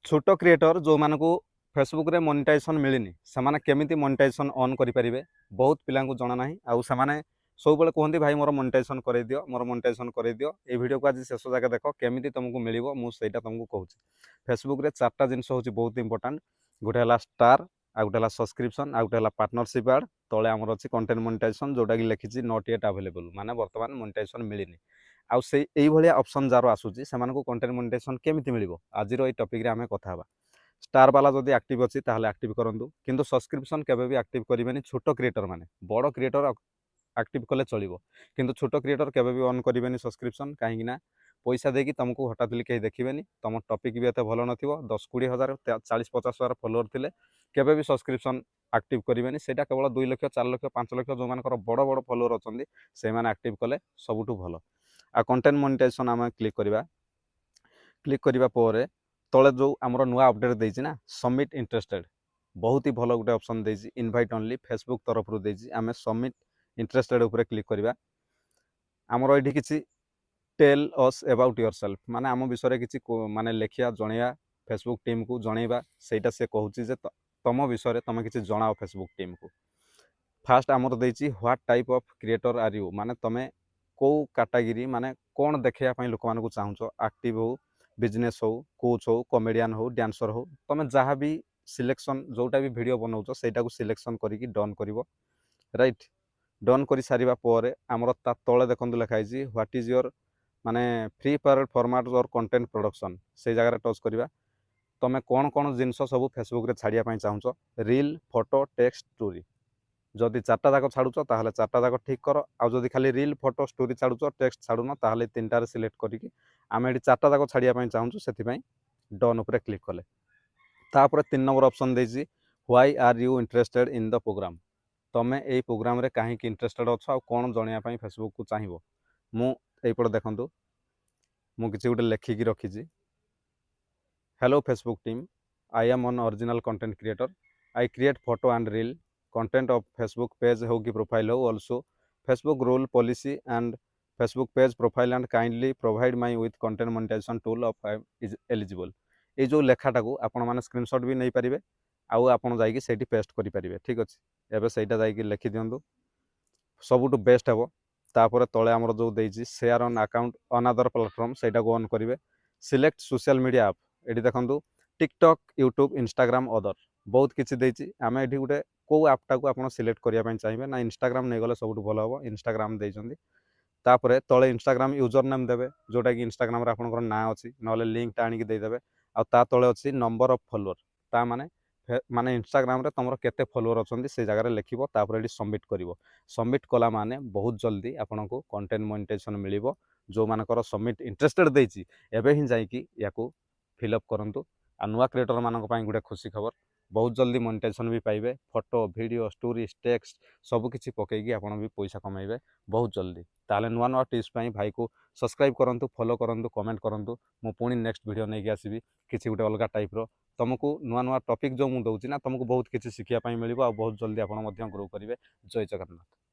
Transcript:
छोट क्रिएटर जो मानकु फेसबुक रे मोनेटाइजेशन मिलनी से केमिति मोनेटाइजेशन ऑन करें बहुत पिला जना ना आउ से सब बेले कहते भाई मोर मोनेटाइजेशन कर दियो मोर मोनेटाइजेशन कर दियो ये वीडियो को आज शेष जाके देख केमिति तुमको मिल मुझे तुमको कहूँ फेसबुक रे चार्टा जिनस हूँ बहुत इंपोर्टाट गोटे है स्टार आ गोटे है सब्सक्रिप्शन आ गोटे है पार्टनरशिप आड तले आमर अच्छी कंटेंट मोनेटाइजेशन जोटा कि लिखी नॉट येट अवेलेबल माने बर्तमान मोनेटाइजेशन मिलनी आउ से भाया ऑप्शन जार आसूसी से कंटेंट मोनेटाइजेशन केमिति मिल आज ये टॉपिक रे आमे कथा हबा स्टार वाला जदि एक्टिव अच्छी ताहले एक्टिव करूँ किंतु सब्सक्रिप्शन केबे भी एक्टिव करेंगे छोट क्रिएटर माने बड़ क्रिएटर एक्टिव कले चलो किंतु छोट क्रिएटर केबे भी ऑन करेंगे सब्सक्रिप्शन कहीं पैसा देकी तुमको हठात कहीं देखिए तुम टॉपिक भी एत भल न 10-20 हज़ार 40-50 हज़ार फॉलोअर थे केबे भी सब्सक्रिप्शन एक्टिव करेंगे से केवल 2 लाख 4 लाख 5 लाख जो मान बड़ बड़ फॉलोअर अच्छा से एक्टिव कले सबुठ भल आ कंटेंट मोनेटाइजेशन आम क्लिक करने पर तले जो आमर नुआ अपडेट देछि ना सबमिट इंटरेस्टेड बहुत ही भल गोटे ऑप्शन देछि इनवाइट ओनली फेसबुक तरफ रू देछि आमे सबमिट इंटरेस्टेड ऊपर क्लिक करबा आमर एठी किछि टेल अस अबाउट योरसेल्फ माने आम विषय किछि माने लेखिया जणैया फेसबुक टीम को जणैबा सेटा से कहूछि जे तम विषय तुम किछि जणाओ फेसबुक टीम को फास्ट आमर देछि what type of creator are you माने तमे को कैटेगरी माने कौन देखिया पई लोक मान को चाहूछो एक्टिव हो बिजनेस हो कोच हो कॉमेडियन हो डांसर हो तुम जहाँ भी सिलेक्शन जोटा भी वीडियो बनाऊछ सेटा को सिलेक्शन करिकी डन करिवो राइट डन कर सारिबा पर आमर ता तळे देखंतु लिखाई व्हाट इज योर माने फ्री पैरेड फॉर्मेट और कंटेंट प्रोडक्शन से जगह टच करवा तुम कौन कौन जिनस सब फेसबुक रे छाड़िया चाहूछ रील फोटो टेक्स्ट स्टोरी जदि चार्टा जाक छाड़ुच ताहले चार्टा जाक ठीक कर आउ जदि खाली रील फोटो स्टोरी छाड़ुच टेक्स्ट छाड़ुन ताहले तीनटार सिलेक्ट करिकी आम ये चार्टा जाक छाड़िया चाहूँ से डन उपर क्लिक कले तापर 3 नंबर ऑप्शन देछि why are you interested in the program तमें यही प्रोग्राम रे कहीं इंटरेस्टेड अच्छ आ कौन जणिया फेसबुक को चाहिए मुझे देखूँ मुझे गोटे लेखिकी रखी hello Facebook team I am on original content creator I create photo and reel content of Facebook page हो कि प्रोफाइल हो also Facebook rule policy and Facebook page profile and kindly provide my with content monetisation tool of I is eligible ये जो लेखाटा को आपण मैंने screenshot भी नहीं पारे आउ आपड़ जाकि पेस्ट करेंगे ठीक अच्छे एवं सहीटा जा लिखि दिंतु सबुठ बेस्ट हे तापर तले आमर जो देछि share on account another platform सेटा को ऑन करेंगे सिलेक्ट सोशल मीडिया ऐप ये देखो टिकटॉक यूट्यूब इंस्टाग्राम अदर बहुत किसी देछि आमे एठी गोटे को ऐपटा को आप सिलेक्ट करने चाहिए ना इंस्टाग्राम नहीं गले सब भल हम इंस्टाग्राम देइछंदी तापर तले इंस्टाग्राम यूजर नेम देवे जोटा कि इंस्टाग्राम रे आपनकर ना अछि नले लिंक आनी देदेवे आ ता तले अछि नंबर ऑफ फॉलोअर ता माने इंस्टाग्राम रे तुम केते फॉलोअर अच्छा से जगह लिखिबो तापर एटी सबमिट करिवो सबमिट कला माने बहुत जल्दी आपनको कंटेंट मोनेटाइजेशन मिलिबो जो मानकर सबमिट इंटरेस्टेड देछि एबे ही जाइकी याकू फिलअप करंतु आ नुआ क्रिएटर मानक पई गुटे खुशी खबर बहुत जल्दी मोनेटाइजेशन भी पाइबे फोटो वीडियो स्टोरी टेक्स्ट सबकिछि पकईकी आपन भी पैसा कमाइबे बहुत जल्दी ताले नुआ नुआ टिप्स पई भाई को सब्सक्राइब करंतु फॉलो करंतु कमेंट करंतु मु पुणी नेक्स्ट वीडियो नहीं आसीबी किछि गुटे अलगा टाइप रो तुमको नुआ नुआ टॉपिक जो मु दउछि ना तुमको बहुत किछि शिखिया पई मिलिबो आ बहुत जल्दी आपन मध्य ग्रो करिवे जय जगन्नाथ।